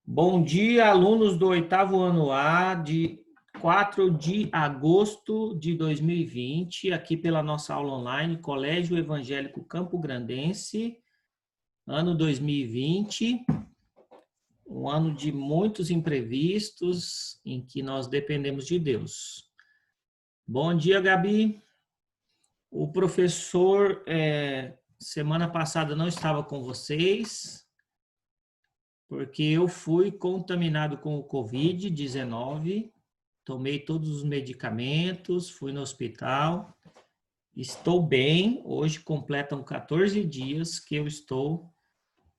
Bom dia, alunos do oitavo ano A, de 4 de agosto de 2020, aqui pela nossa aula online, Colégio Evangélico Campo Grandense, ano 2020, um ano de muitos imprevistos em que nós dependemos de Deus. Bom dia, Gabi. O professor, semana passada não estava com vocês, porque eu fui contaminado com o Covid-19, tomei todos os medicamentos, fui no hospital, estou bem, hoje completam 14 dias que eu estou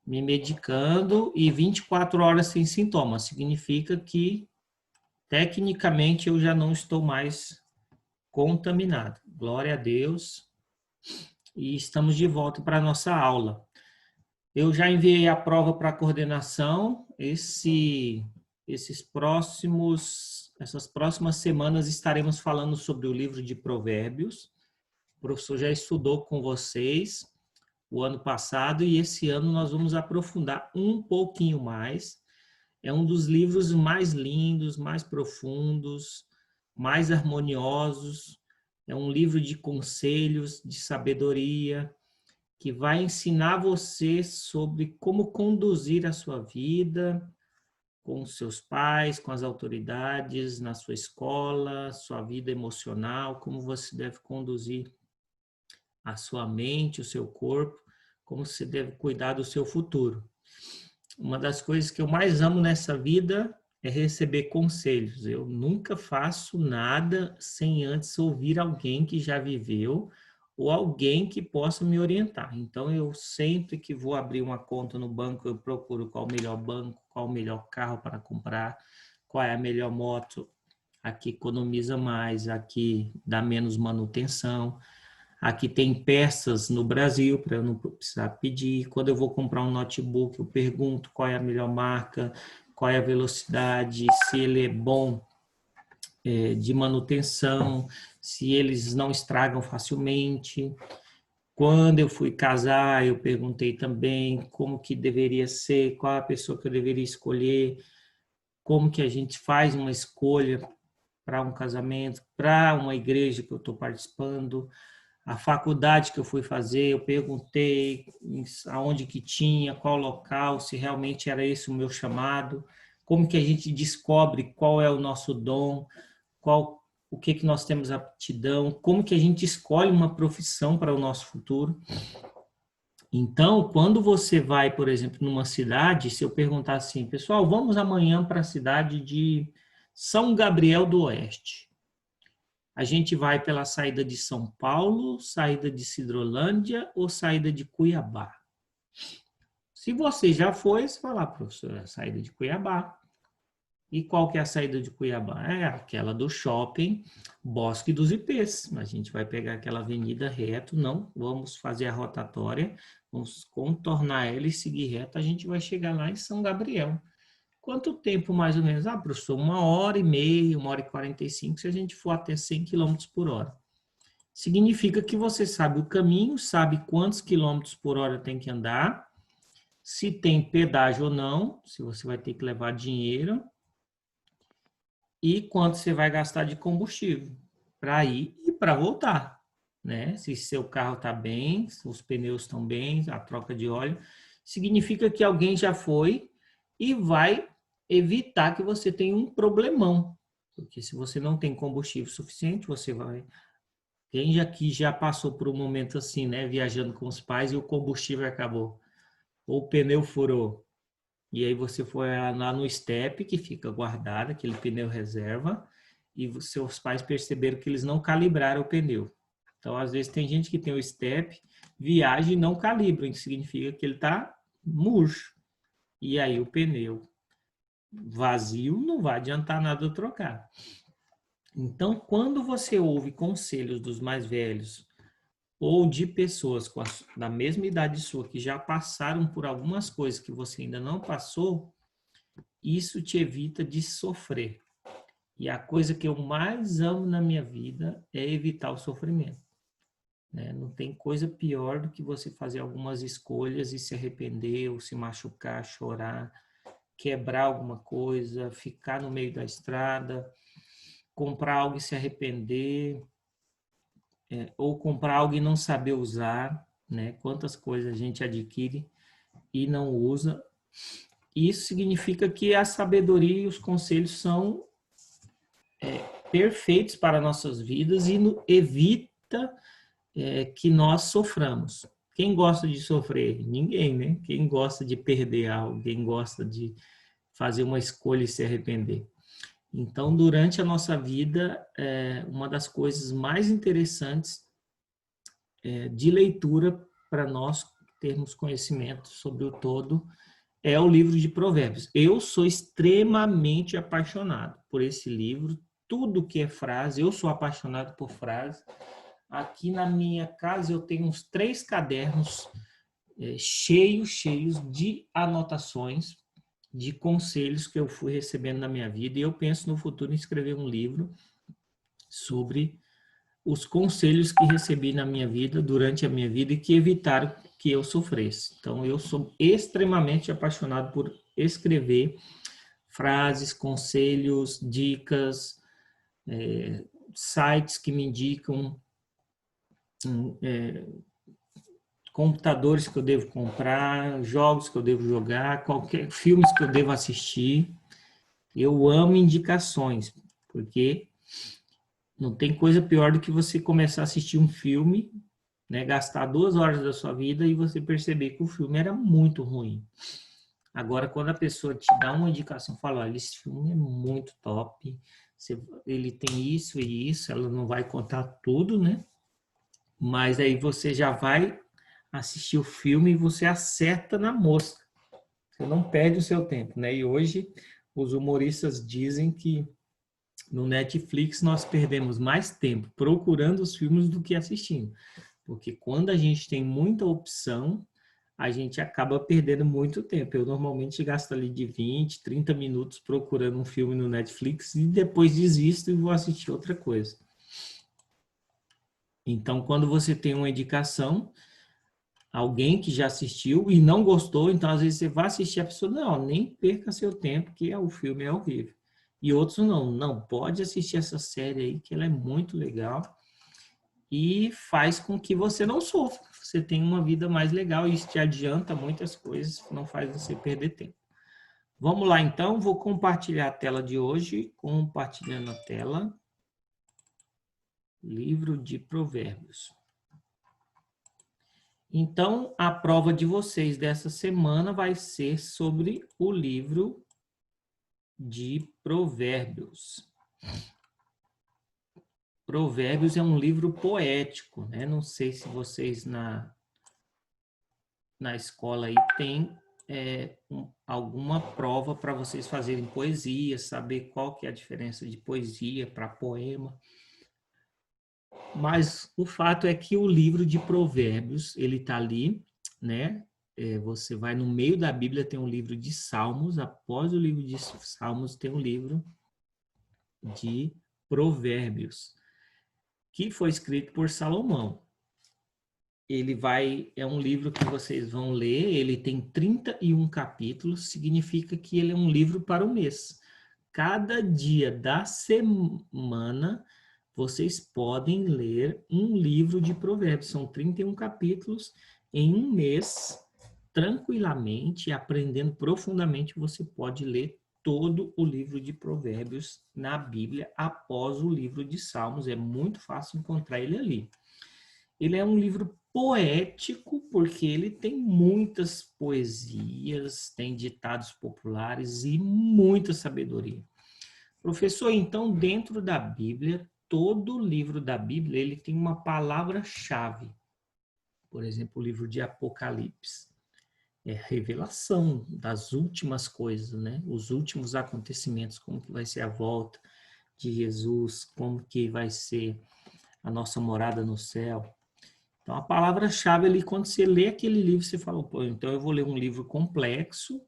me medicando e 24 horas sem sintomas, significa que tecnicamente eu já não estou mais contaminado. Glória a Deus. E estamos de volta para a nossa aula. Eu já enviei a prova para a coordenação. Essas próximas semanas estaremos falando sobre o livro de Provérbios. O professor já estudou com vocês o ano passado e esse ano nós vamos aprofundar um pouquinho mais. É um dos livros mais lindos, mais profundos, mais harmoniosos. É um livro de conselhos, de sabedoria, que vai ensinar você sobre como conduzir a sua vida com os seus pais, com as autoridades, na sua escola, sua vida emocional, como você deve conduzir a sua mente, o seu corpo, como você deve cuidar do seu futuro. Uma das coisas que eu mais amo nessa vida é receber conselhos. Eu nunca faço nada sem antes ouvir alguém que já viveu ou alguém que possa me orientar. Então, eu sempre que vou abrir uma conta no banco, eu procuro qual o melhor banco, qual o melhor carro para comprar, qual é a melhor moto, a que economiza mais, a que dá menos manutenção. Aqui tem peças no Brasil para eu não precisar pedir. Quando eu vou comprar um notebook, eu pergunto qual é a melhor marca, qual é a velocidade, se ele é bom de manutenção, se eles não estragam facilmente. Quando eu fui casar, eu perguntei também como que deveria ser, qual a pessoa que eu deveria escolher, como que a gente faz uma escolha para um casamento, para uma igreja que eu estou participando. A faculdade que eu fui fazer, eu perguntei aonde que tinha, qual local, se realmente era esse o meu chamado, como que a gente descobre qual é o nosso dom, o que que nós temos aptidão, como que a gente escolhe uma profissão para o nosso futuro. Então, quando você vai, por exemplo, numa cidade, se eu perguntar assim, pessoal, vamos amanhã para a cidade de São Gabriel do Oeste. A gente vai pela saída de São Paulo, saída de Sidrolândia ou saída de Cuiabá? Se você já foi, você vai lá, professor, a saída de Cuiabá. E qual que é a saída de Cuiabá? É aquela do shopping Bosque dos Ipês. A gente vai pegar aquela avenida reto, não vamos fazer a rotatória, vamos contornar ela e seguir reto, a gente vai chegar lá em São Gabriel. Quanto tempo mais ou menos? Ah, professor, 1h30, 1h45, se a gente for até 100 km por hora. Significa que você sabe o caminho, sabe quantos quilômetros por hora tem que andar, se tem pedágio ou não, se você vai ter que levar dinheiro, e quanto você vai gastar de combustível para ir e para voltar, né? Se seu carro está bem, se os pneus estão bem, a troca de óleo, significa que alguém já foi e vai evitar que você tenha um problemão, porque se você não tem combustível suficiente, você vai... Quem aqui já passou por um momento assim, né? Viajando com os pais e o combustível acabou, ou o pneu furou. E aí você foi lá no step, que fica guardado, aquele pneu reserva, e seus pais perceberam que eles não calibraram o pneu. Então, às vezes, tem gente que tem o step, viaja e não calibra, que significa que ele está murcho. E aí o pneu vazio não vai adiantar nada eu trocar. Então, quando você ouve conselhos dos mais velhos, ou de pessoas da mesma idade sua, que já passaram por algumas coisas que você ainda não passou, isso te evita de sofrer. E a coisa que eu mais amo na minha vida é evitar o sofrimento. Né? Não tem coisa pior do que você fazer algumas escolhas e se arrepender, ou se machucar, chorar. quebrar alguma coisa, ficar no meio da estrada, comprar algo e se arrepender, ou comprar algo e não saber usar, né? Quantas coisas a gente adquire e não usa. Isso significa que a sabedoria e os conselhos são perfeitos para nossas vidas e evita que nós soframos. Quem gosta de sofrer? Ninguém, né? Quem gosta de perder algo? Quem gosta de fazer uma escolha e se arrepender? Então, durante a nossa vida, uma das coisas mais interessantes de leitura para nós termos conhecimento sobre o todo é o livro de Provérbios. Eu sou extremamente apaixonado por esse livro. Tudo que é frase, eu sou apaixonado por frase. Aqui na minha casa eu tenho uns 3 cadernos cheios de anotações, de conselhos que eu fui recebendo na minha vida. E eu penso no futuro em escrever um livro sobre os conselhos que recebi na minha vida, durante a minha vida, e que evitaram que eu sofresse. Então, eu sou extremamente apaixonado por escrever frases, conselhos, dicas, sites que me indicam computadores que eu devo comprar, jogos que eu devo jogar, qualquer filmes que eu devo assistir. Eu amo indicações, porque não tem coisa pior do que você começar a assistir um filme, né, gastar 2 horas da sua vida e você perceber que o filme era muito ruim. Agora, quando a pessoa te dá uma indicação, fala, olha, esse filme é muito top, ele tem isso e isso, ela não vai contar tudo, né? Mas aí você já vai assistir o filme e você acerta na mosca. Você não perde o seu tempo, né? E hoje os humoristas dizem que no Netflix nós perdemos mais tempo procurando os filmes do que assistindo. Porque quando a gente tem muita opção, a gente acaba perdendo muito tempo. Eu normalmente gasto ali de 20, 30 minutos procurando um filme no Netflix e depois desisto e vou assistir outra coisa. Então, quando você tem uma indicação, alguém que já assistiu e não gostou, então às vezes você vai assistir a pessoa, não, nem perca seu tempo, que o filme é horrível. E outros não, pode assistir essa série aí, que ela é muito legal e faz com que você não sofra. Você tenha uma vida mais legal e isso te adianta muitas coisas, não faz você perder tempo. Vamos lá, então, vou compartilhar a tela de hoje, compartilhando a tela, livro de Provérbios. Então, a prova de vocês dessa semana vai ser sobre o livro de Provérbios. Provérbios é um livro poético, né? Não sei se vocês na escola aí tem alguma prova para vocês fazerem poesia, saber qual que é a diferença de poesia para poema. Mas o fato é que o livro de Provérbios, ele está ali, né? Você vai no meio da Bíblia, tem um livro de Salmos, após o livro de Salmos tem um livro de Provérbios, que foi escrito por Salomão. É um livro que vocês vão ler, ele tem 31 capítulos, significa que ele é um livro para o mês. Cada dia da semana, vocês podem ler um livro de Provérbios. São 31 capítulos em um mês, tranquilamente, aprendendo profundamente, você pode ler todo o livro de Provérbios na Bíblia após o livro de Salmos. É muito fácil encontrar ele ali. Ele é um livro poético, porque ele tem muitas poesias, tem ditados populares e muita sabedoria. Professor, então, dentro da Bíblia, todo livro da Bíblia, ele tem uma palavra-chave. Por exemplo, o livro de Apocalipse. É revelação das últimas coisas, né? Os últimos acontecimentos, como que vai ser a volta de Jesus, como que vai ser a nossa morada no céu. Então, a palavra-chave ali, quando você lê aquele livro, você fala, pô, então eu vou ler um livro complexo,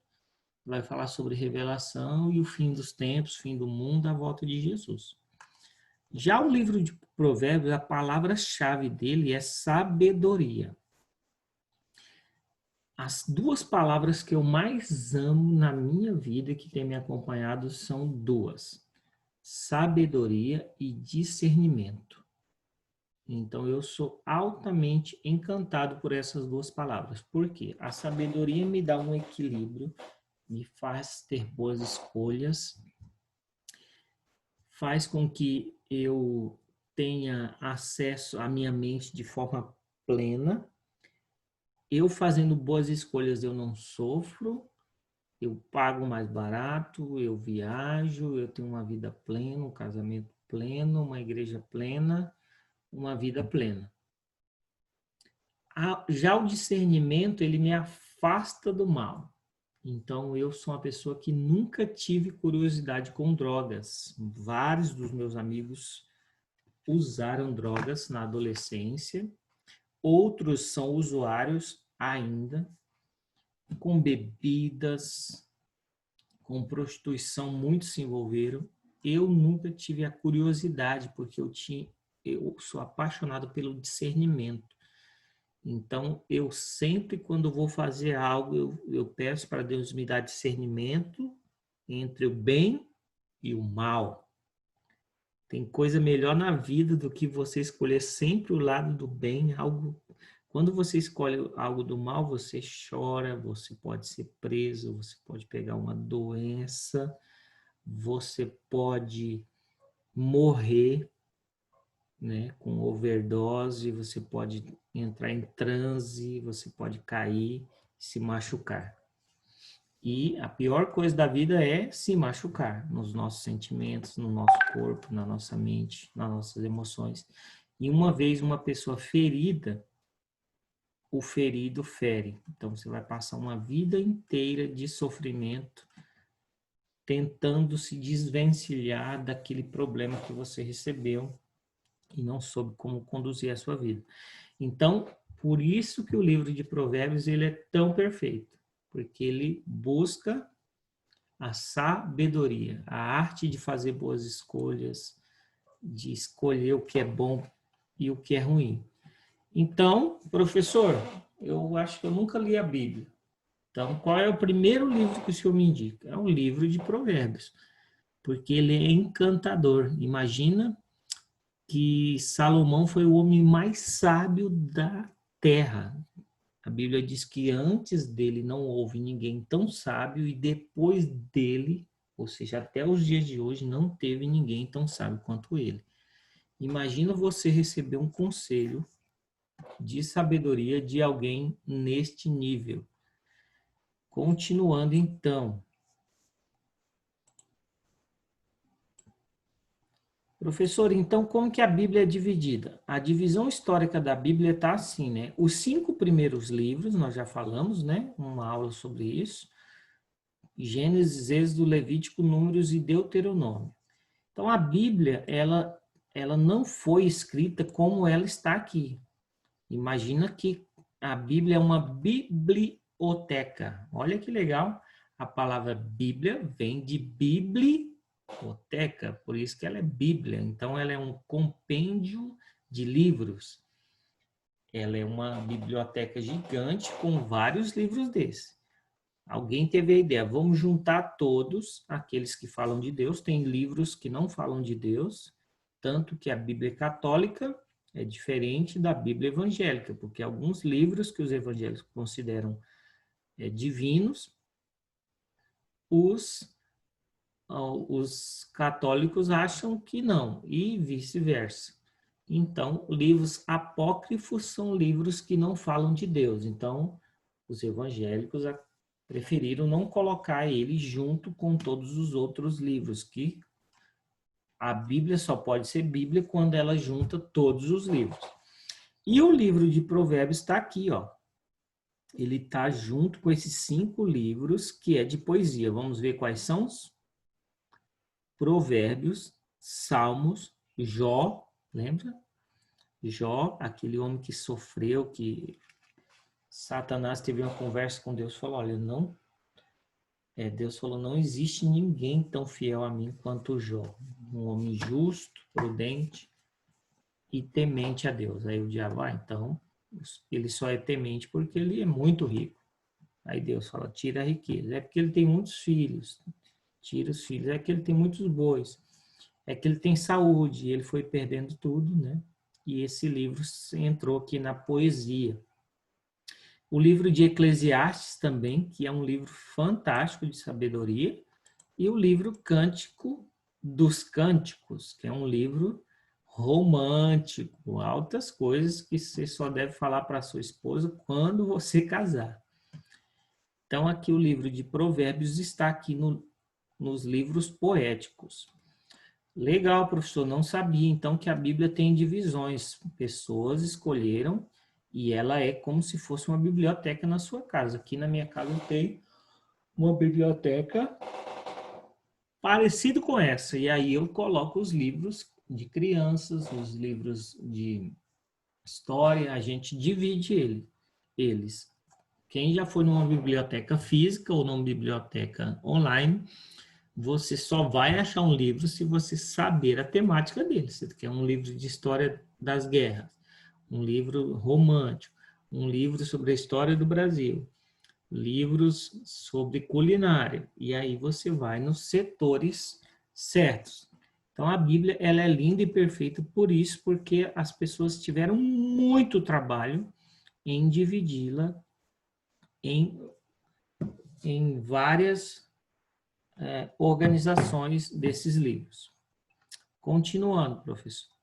vai falar sobre revelação e o fim dos tempos, fim do mundo, a volta de Jesus. Já o livro de Provérbios, a palavra-chave dele é sabedoria. As duas palavras que eu mais amo na minha vida e que tem me acompanhado são duas: sabedoria e discernimento. Então, eu sou altamente encantado por essas duas palavras. Por quê? A sabedoria me dá um equilíbrio, me faz ter boas escolhas, faz com que eu tenha acesso à minha mente de forma plena. Eu fazendo boas escolhas, eu não sofro, eu pago mais barato, eu viajo, eu tenho uma vida plena, um casamento pleno, uma igreja plena, uma vida plena. Já o discernimento, ele me afasta do mal. Então, eu sou uma pessoa que nunca tive curiosidade com drogas. Vários dos meus amigos usaram drogas na adolescência. Outros são usuários ainda, com bebidas, com prostituição, muitos se envolveram. Eu nunca tive a curiosidade, porque eu sou apaixonado pelo discernimento. Então, eu sempre, quando vou fazer algo, eu peço para Deus me dar discernimento entre o bem e o mal. Tem coisa melhor na vida do que você escolher sempre o lado do bem, algo. Quando você escolhe algo do mal, você chora, você pode ser preso, você pode pegar uma doença, você pode morrer, né, com overdose, você pode entrar em transe, você pode cair, se machucar. E a pior coisa da vida é se machucar nos nossos sentimentos, no nosso corpo, na nossa mente, nas nossas emoções. E uma vez uma pessoa ferida, o ferido fere. Então você vai passar uma vida inteira de sofrimento tentando se desvencilhar daquele problema que você recebeu e não soube como conduzir a sua vida. Então, por isso que o livro de Provérbios ele é tão perfeito, porque ele busca a sabedoria, a arte de fazer boas escolhas, de escolher o que é bom e o que é ruim. Então, professor, eu acho que eu nunca li a Bíblia. Então, qual é o primeiro livro que o senhor me indica? É um livro de Provérbios, porque ele é encantador. Imagina que Salomão foi o homem mais sábio da terra. A Bíblia diz que antes dele não houve ninguém tão sábio e depois dele, ou seja, até os dias de hoje, não teve ninguém tão sábio quanto ele. Imagina você receber um conselho de sabedoria de alguém neste nível. Continuando então. Professor, então como que a Bíblia é dividida? A divisão histórica da Bíblia está assim, né? Os 5 primeiros livros, nós já falamos, né? Uma aula sobre isso. Gênesis, Êxodo, Levítico, Números e Deuteronômio. Então a Bíblia, ela não foi escrita como ela está aqui. Imagina que a Bíblia é uma biblioteca. Olha que legal. A palavra Bíblia vem de biblioteca, por isso que ela é Bíblia. Então ela é um compêndio de livros. Ela é uma biblioteca gigante com vários livros desses. Alguém teve a ideia, vamos juntar todos aqueles que falam de Deus. Tem livros que não falam de Deus, tanto que a Bíblia católica é diferente da Bíblia evangélica, porque alguns livros que os evangélicos consideram divinos, os católicos acham que não, e vice-versa. Então, livros apócrifos são livros que não falam de Deus. Então, os evangélicos preferiram não colocar ele junto com todos os outros livros, que a Bíblia só pode ser Bíblia quando ela junta todos os livros. E o livro de Provérbios está aqui, ó. Ele está junto com esses 5 livros que é de poesia. Vamos ver quais são os Provérbios, Salmos, Jó, lembra? Jó, aquele homem que sofreu, que Satanás teve uma conversa com Deus, falou, olha, Deus falou, não existe ninguém tão fiel a mim quanto Jó, um homem justo, prudente e temente a Deus. Aí o diabo, então, ele só é temente porque ele é muito rico. Aí Deus fala, tira a riqueza. É porque ele tem muitos filhos. Tira os filhos. É que ele tem muitos bois. É que ele tem saúde. E ele foi perdendo tudo, né? E esse livro entrou aqui na poesia. O livro de Eclesiastes também, que é um livro fantástico de sabedoria. E o livro Cântico dos Cânticos, que é um livro romântico, altas coisas que você só deve falar para sua esposa quando você casar. Então, aqui o livro de Provérbios está aqui nos livros poéticos. Legal, professor, não sabia então que a Bíblia tem divisões. Pessoas escolheram e ela é como se fosse uma biblioteca na sua casa. Aqui na minha casa tem uma biblioteca parecido com essa. E aí eu coloco os livros de crianças, os livros de história, a gente divide eles. Quem já foi numa biblioteca física ou numa biblioteca online, você só vai achar um livro se você saber a temática dele. Você quer um livro de história das guerras, um livro romântico, um livro sobre a história do Brasil, livros sobre culinária. E aí você vai nos setores certos. Então a Bíblia ela é linda e perfeita por isso, porque as pessoas tiveram muito trabalho em dividi-la em várias organizações desses livros. Continuando, professor.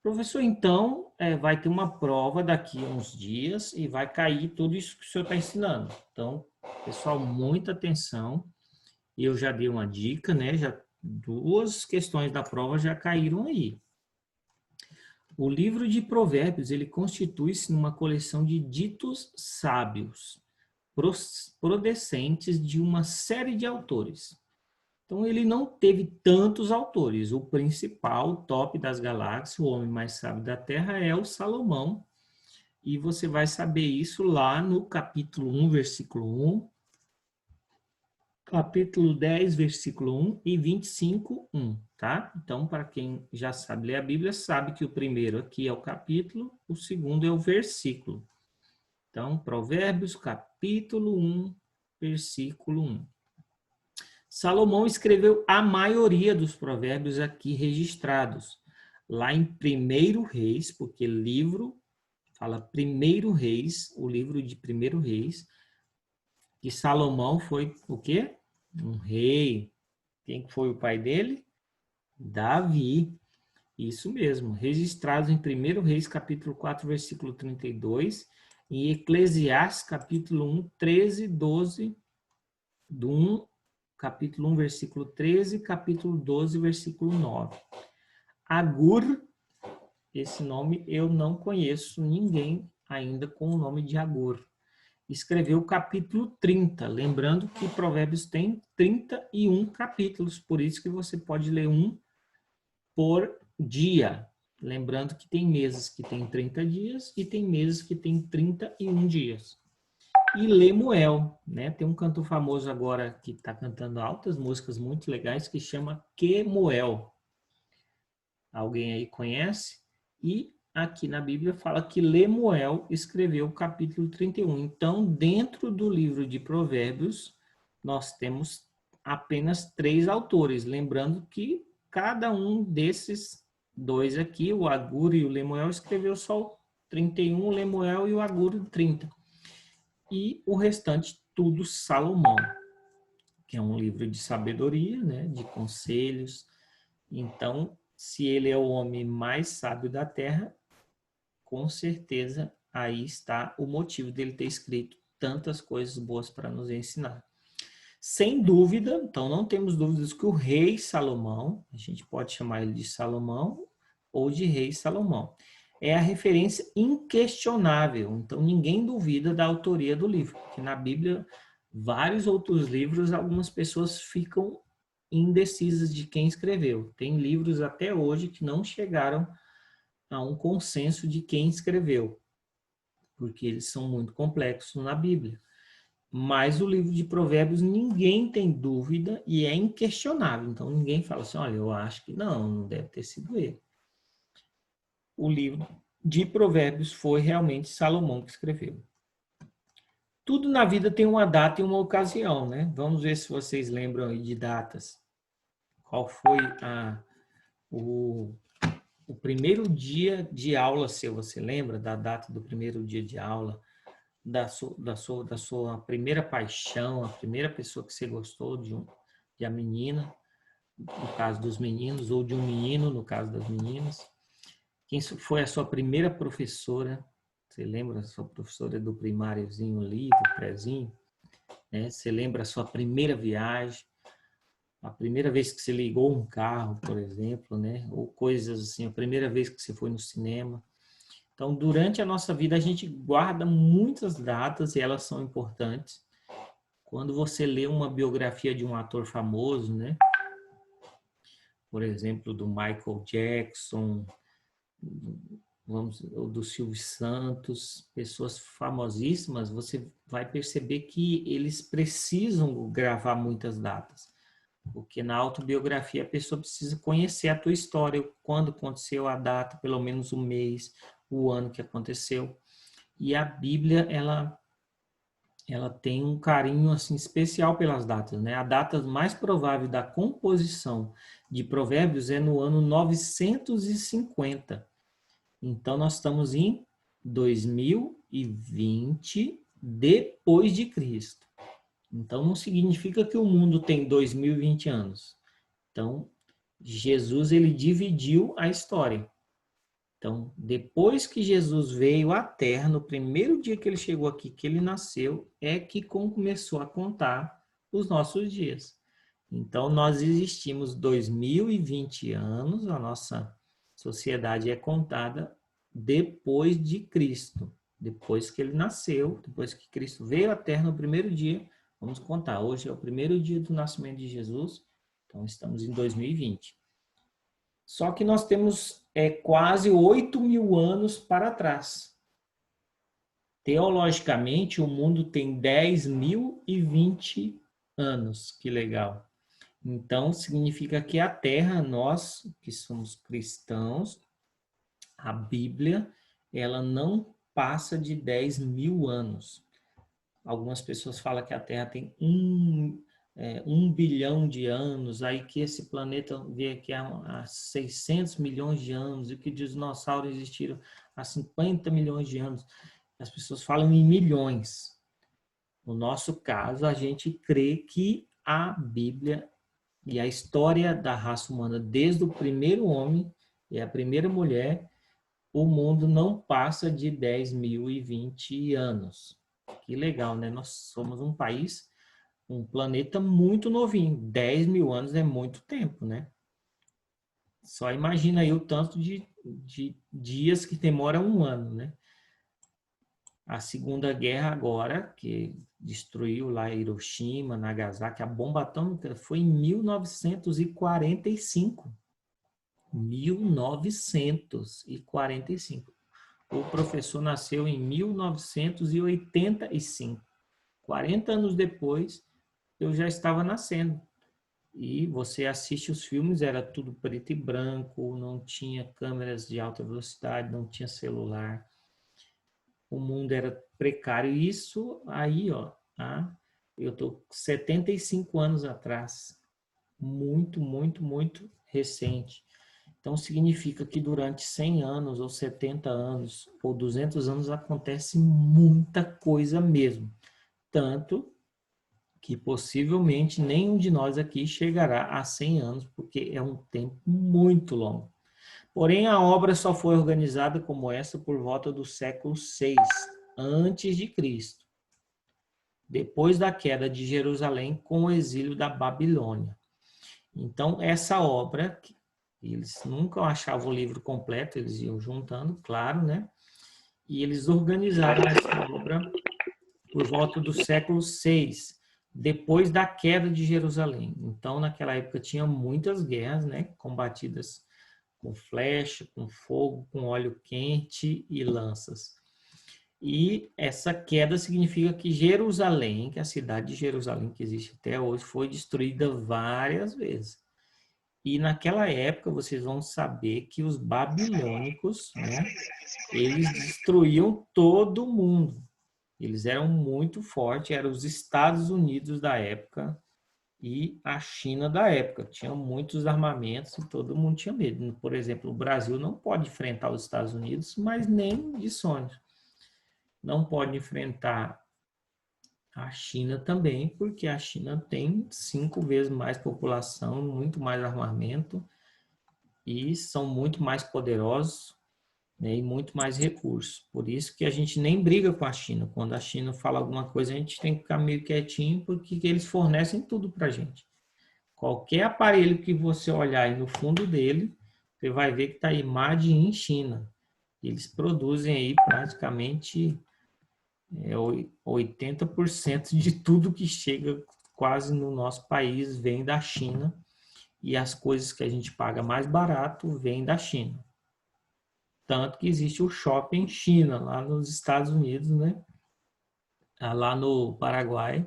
Professor, então, vai ter uma prova daqui a uns dias e vai cair tudo isso que o senhor está ensinando. Então, pessoal, muita atenção. Eu já dei uma dica, né? Já 2 questões da prova já caíram aí. O livro de Provérbios, ele constitui-se numa coleção de ditos sábios, procedentes de uma série de autores. Então, ele não teve tantos autores. O principal, o top das galáxias, o homem mais sábio da Terra é o Salomão. E você vai saber isso lá no capítulo 1, versículo 1, capítulo 10, versículo 1 e 25, 1, tá? Então, para quem já sabe ler a Bíblia, sabe que o primeiro aqui é o capítulo, o segundo é o versículo. Então, Provérbios, capítulo 1, versículo 1. Salomão escreveu a maioria dos provérbios aqui registrados. Lá em 1 Reis, porque livro fala 1 Reis, o livro de 1 Reis, que Salomão foi o quê? Um rei. Quem foi o pai dele? Davi. Isso mesmo, registrados em 1 Reis, capítulo 4, versículo 32, e Eclesiastes, capítulo 1, 13, 12, do 1, capítulo 1, versículo 13, capítulo 12, versículo 9. Agur, esse nome eu não conheço ninguém ainda com o nome de Agur. Escreveu o capítulo 30, lembrando que Provérbios tem 31 capítulos, por isso que você pode ler um por dia. Lembrando que tem meses que tem 30 dias e tem meses que tem 31 dias. E Lemuel, né? Tem um cantor famoso agora que está cantando altas músicas muito legais que chama Quemuel. Alguém aí conhece? E aqui na Bíblia fala que Lemuel escreveu o capítulo 31. Então, dentro do livro de Provérbios, nós temos apenas 3 autores. Lembrando que cada um desses 2 aqui, o Agur e o Lemuel, escreveu só o 31, o Lemuel e o Agur o 30. E o restante tudo Salomão, que é um livro de sabedoria, né, de conselhos. Então, se ele é o homem mais sábio da Terra, com certeza aí está o motivo dele ter escrito tantas coisas boas para nos ensinar. Sem dúvida, então não temos dúvidas que o rei Salomão, a gente pode chamar ele de Salomão ou de rei Salomão, é a referência inquestionável. Então ninguém duvida da autoria do livro, porque na Bíblia, vários outros livros, algumas pessoas ficam indecisas de quem escreveu. Tem livros até hoje que não chegaram a um consenso de quem escreveu, porque eles são muito complexos na Bíblia. Mas o livro de Provérbios ninguém tem dúvida e é inquestionável. Então ninguém fala assim, olha, eu acho que não deve ter sido ele. O livro de Provérbios foi realmente Salomão que escreveu. tudo na vida tem uma data e uma ocasião, né? Vamos ver se vocês lembram aí de datas. Qual foi o, o primeiro dia de aula seu? Você lembra da data do primeiro dia de aula? Da sua primeira paixão, a primeira pessoa que você gostou de a menina, no caso dos meninos, ou de um menino, no caso das meninas? Quem foi a sua primeira professora? Você lembra a sua professora do primáriozinho ali, do prézinho? Né? Você lembra a sua primeira viagem? A primeira vez que você ligou um carro, por exemplo, né? Ou coisas assim, a primeira vez que você foi no cinema. Então, durante a nossa vida, a gente guarda muitas datas e elas são importantes. Quando você lê uma biografia de um ator famoso, né? Por exemplo, do Michael Jackson, do Silvio Santos, pessoas famosíssimas, você vai perceber que eles precisam gravar muitas datas. Porque na autobiografia a pessoa precisa conhecer a tua história, quando aconteceu a data, pelo menos o mês, o ano que aconteceu. E a Bíblia, ela tem um carinho assim especial pelas datas, né? A data mais provável da composição de Provérbios é no ano 950. Então nós estamos em 2020 depois de Cristo. Então não significa que o mundo tem 2020 anos. Então Jesus ele dividiu a história. Então, depois que Jesus veio à Terra, no primeiro dia que ele chegou aqui, que ele nasceu, é que começou a contar os nossos dias. Então, nós existimos 2020 anos, a nossa sociedade é contada depois de Cristo. Depois que ele nasceu, depois que Cristo veio à Terra no primeiro dia, vamos contar. Hoje é o primeiro dia do nascimento de Jesus, então estamos em 2020. Só que nós temos quase 8.000 anos para trás. Teologicamente, o mundo tem 10.020 anos. Que legal. Então, significa que a Terra, nós que somos cristãos, a Bíblia, ela não passa de 10.000 anos. Algumas pessoas falam que a Terra tem 1 bilhão de anos, aí que esse planeta veio aqui há 600 milhões de anos, e que os dinossauros existiram há 50 milhões de anos. As pessoas falam em milhões. No nosso caso, a gente crê que a Bíblia e a história da raça humana, desde o primeiro homem e a primeira mulher, o mundo não passa de 10.020 anos. Que legal, né? Nós somos um país, um planeta muito novinho. 10.000 anos é muito tempo, né? Só imagina aí o tanto de dias que demora um ano, né? A Segunda Guerra agora, que destruiu lá Hiroshima, Nagasaki, a bomba atômica foi em 1945. 1945. O professor nasceu em 1985. 40 anos depois, eu já estava nascendo. E você assiste os filmes, era tudo preto e branco, não tinha câmeras de alta velocidade, não tinha celular. O mundo era precário. Isso aí, ó, tá? Eu estou 75 anos atrás. Muito, muito, muito recente. Então, significa que durante 100 anos, ou 70 anos, ou 200 anos, acontece muita coisa mesmo. Tanto que possivelmente nenhum de nós aqui chegará a 100 anos, porque é um tempo muito longo. Porém, a obra só foi organizada como essa por volta do século VI antes de Cristo, depois da queda de Jerusalém com o exílio da Babilônia. Então, essa obra, eles nunca achavam o livro completo, eles iam juntando, claro, né? E eles organizaram essa obra por volta do século VI, depois da queda de Jerusalém. Então, naquela época, tinha muitas guerras, né? Combatidas com flecha, com fogo, com óleo quente e lanças. E essa queda significa que Jerusalém, que é a cidade de Jerusalém, que existe até hoje, foi destruída várias vezes. E naquela época, vocês vão saber que os babilônicos, né, eles destruíam todo mundo. Eles eram muito fortes, eram os Estados Unidos da época e a China da época. Tinham muitos armamentos e todo mundo tinha medo. Por exemplo, o Brasil não pode enfrentar os Estados Unidos, mas nem de sonho. Não pode enfrentar a China também, porque a China tem 5 vezes mais população, muito mais armamento e são muito mais poderosos, né, e muito mais recursos. Por isso que a gente nem briga com a China. Quando a China fala alguma coisa, a gente tem que ficar meio quietinho, porque eles fornecem tudo para a gente. Qualquer aparelho que você olhar aí no fundo dele, você vai ver que está aí Made in China. Eles produzem aí praticamente 80% de tudo que chega quase no nosso país vem da China, e as coisas que a gente paga mais barato vêm da China. Tanto que existe o Shopping China, lá nos Estados Unidos, né? Lá no Paraguai,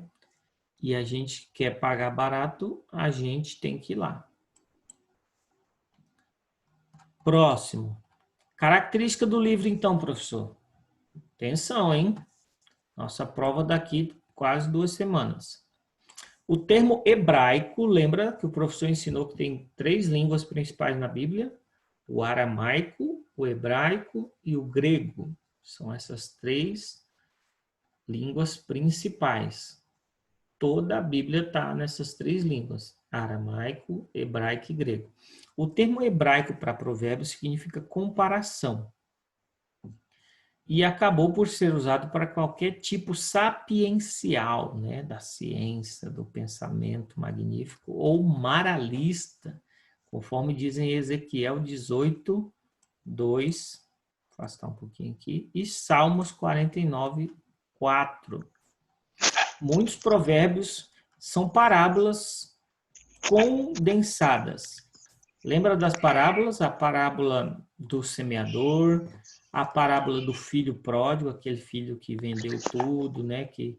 e a gente quer pagar barato, a gente tem que ir lá. Próximo. Característica do livro, então, professor. Atenção, hein? Nossa prova daqui quase 2 semanas. O termo hebraico, lembra que o professor ensinou que tem 3 línguas principais na Bíblia? O aramaico, o hebraico e o grego. São essas 3 línguas principais. Toda a Bíblia está nessas 3 línguas: aramaico, hebraico e grego. O termo hebraico para provérbio significa comparação. E acabou por ser usado para qualquer tipo sapiencial, né, da ciência, do pensamento magnífico, ou moralista, conforme dizem Ezequiel 18, 2, vou afastar um pouquinho aqui, e Salmos 49, 4. Muitos provérbios são parábolas condensadas. Lembra das parábolas? A parábola do semeador, a parábola do filho pródigo, aquele filho que vendeu tudo, né? Que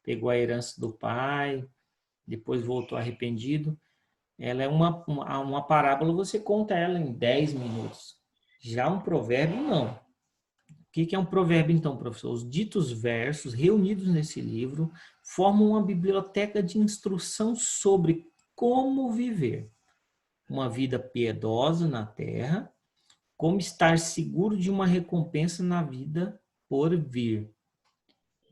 pegou a herança do pai, depois voltou arrependido. Ela é uma parábola, você conta ela em 10 minutos. Já um provérbio, não. O que é um provérbio, então, professor? Os ditos versos reunidos nesse livro formam uma biblioteca de instrução sobre como viver uma vida piedosa na terra, como estar seguro de uma recompensa na vida por vir.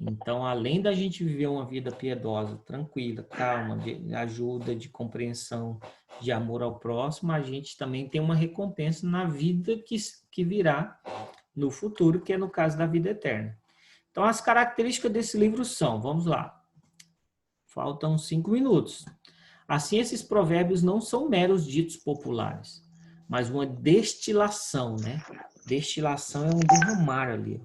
Então, além da gente viver uma vida piedosa, tranquila, calma, de ajuda, de compreensão, de amor ao próximo, a gente também tem uma recompensa na vida que virá no futuro, que é no caso da vida eterna. Então, as características desse livro são, vamos lá, faltam 5 minutos. Assim, esses provérbios não são meros ditos populares, mas uma destilação, né? Destilação é um derramar ali.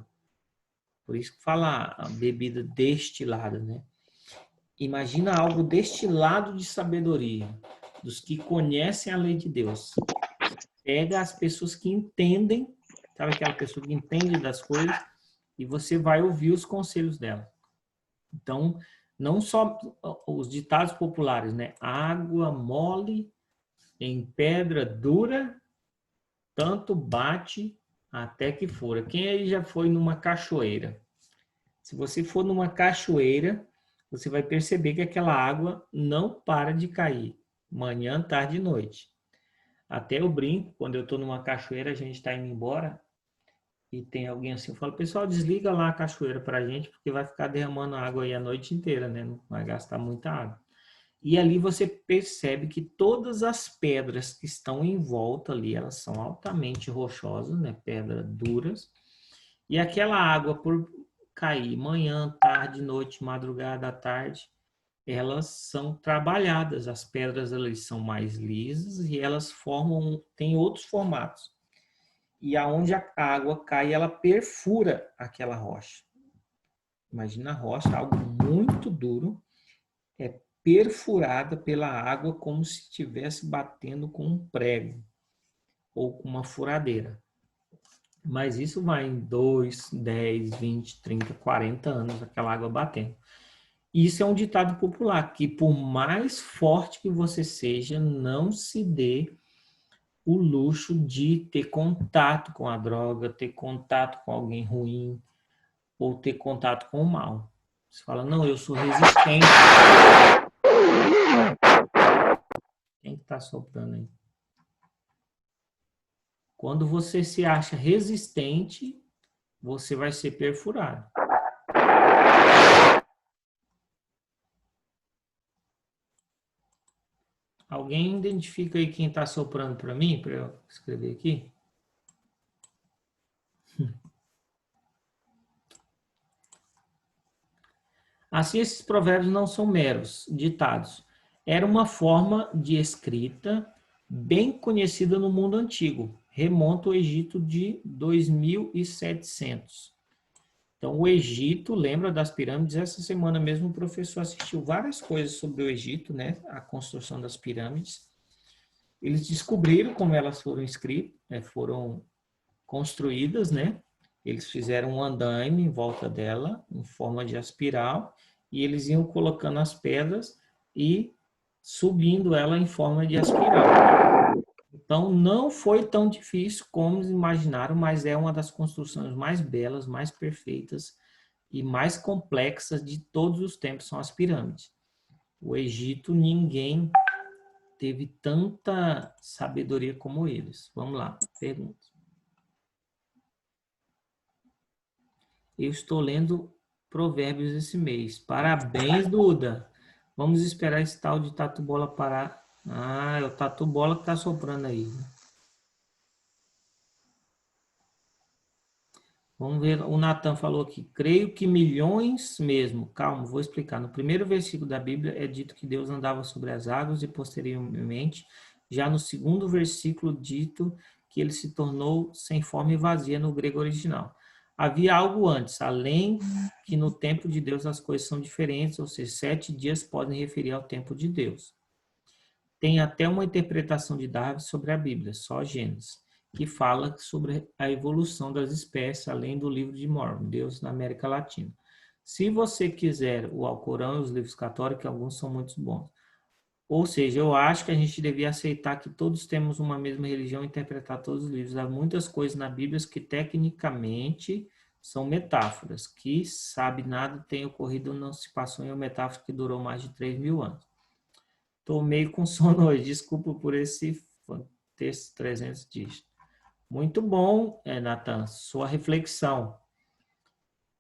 Por isso que fala a bebida destilada, né? Imagina algo destilado de sabedoria, dos que conhecem a lei de Deus. Pega as pessoas que entendem, sabe aquela pessoa que entende das coisas, e você vai ouvir os conselhos dela. Então, não só os ditados populares, né? Água mole em pedra dura, tanto bate até que fura. Quem aí já foi numa cachoeira? Se você for numa cachoeira, você vai perceber que aquela água não para de cair, manhã, tarde e noite. Até eu brinco, quando eu estou numa cachoeira, a gente está indo embora, e tem alguém assim, eu falo, pessoal, desliga lá a cachoeira para a gente, porque vai ficar derramando água aí a noite inteira, né? Não vai gastar muita água. E ali você percebe que todas as pedras que estão em volta ali, elas são altamente rochosas, né? Pedras duras. E aquela água, por cair manhã, tarde, noite, madrugada, à tarde, elas são trabalhadas. As pedras ali são mais lisas e elas têm outros formatos. E aonde a água cai, ela perfura aquela rocha. Imagina a rocha, algo muito duro, é perfurada pela água como se estivesse batendo com um prego ou com uma furadeira. Mas isso vai em 2, 10, 20, 30, 40 anos, aquela água batendo. Isso é um ditado popular, que por mais forte que você seja, não se dê o luxo de ter contato com a droga, ter contato com alguém ruim, ou ter contato com o mal. Você fala, não, eu sou resistente. Quem que está soprando aí? Quando você se acha resistente, você vai ser perfurado. Alguém identifica aí quem está soprando para mim, para eu escrever aqui? Assim, esses provérbios não são meros ditados. Era uma forma de escrita bem conhecida no mundo antigo. Remonta ao Egito de 2700. Então, o Egito, lembra das pirâmides? Essa semana mesmo o professor assistiu várias coisas sobre o Egito, né? A construção das pirâmides. Eles descobriram como elas foram escritas, foram construídas, né? Eles fizeram um andaime em volta dela, em forma de espiral, e eles iam colocando as pedras e subindo ela em forma de espiral. Então, não foi tão difícil como imaginaram, mas é uma das construções mais belas, mais perfeitas e mais complexas de todos os tempos, são as pirâmides. O Egito, ninguém teve tanta sabedoria como eles. Vamos lá, pergunta. Eu estou lendo Provérbios esse mês. Parabéns, Duda. Vamos esperar esse tal de Tatu Bola parar. Ah, é o Tatu Bola que está soprando aí. Vamos ver, o Natan falou aqui, creio que milhões mesmo. Calma, vou explicar. No primeiro versículo da Bíblia é dito que Deus andava sobre as águas e posteriormente, já no segundo versículo dito que ele se tornou sem forma e vazia no grego original. Havia algo antes, além que no tempo de Deus as coisas são diferentes, ou seja, 7 dias podem referir ao tempo de Deus. Tem até uma interpretação de Darwin sobre a Bíblia, só Gênesis, que fala sobre a evolução das espécies, além do livro de Mormon, Deus na América Latina. Se você quiser o Alcorão e os livros católicos, alguns são muito bons. Ou seja, eu acho que a gente devia aceitar que todos temos uma mesma religião e interpretar todos os livros. Há muitas coisas na Bíblia que tecnicamente são metáforas, que sabe nada tem ocorrido, não se passou em uma metáfora que durou mais de 3.000 anos. Estou meio com sono hoje, desculpa por esse texto 300 dígitos. Muito bom, Natan, sua reflexão.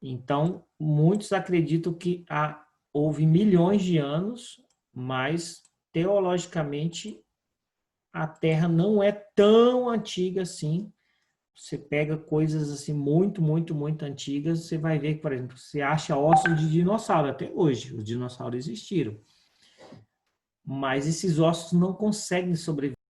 Então, muitos acreditam que houve milhões de anos, mas teologicamente a Terra não é tão antiga assim. Você pega coisas assim muito, muito, muito antigas, você vai ver que, por exemplo, você acha ossos de dinossauro até hoje. Os dinossauros existiram. Mas esses ossos não conseguem sobreviver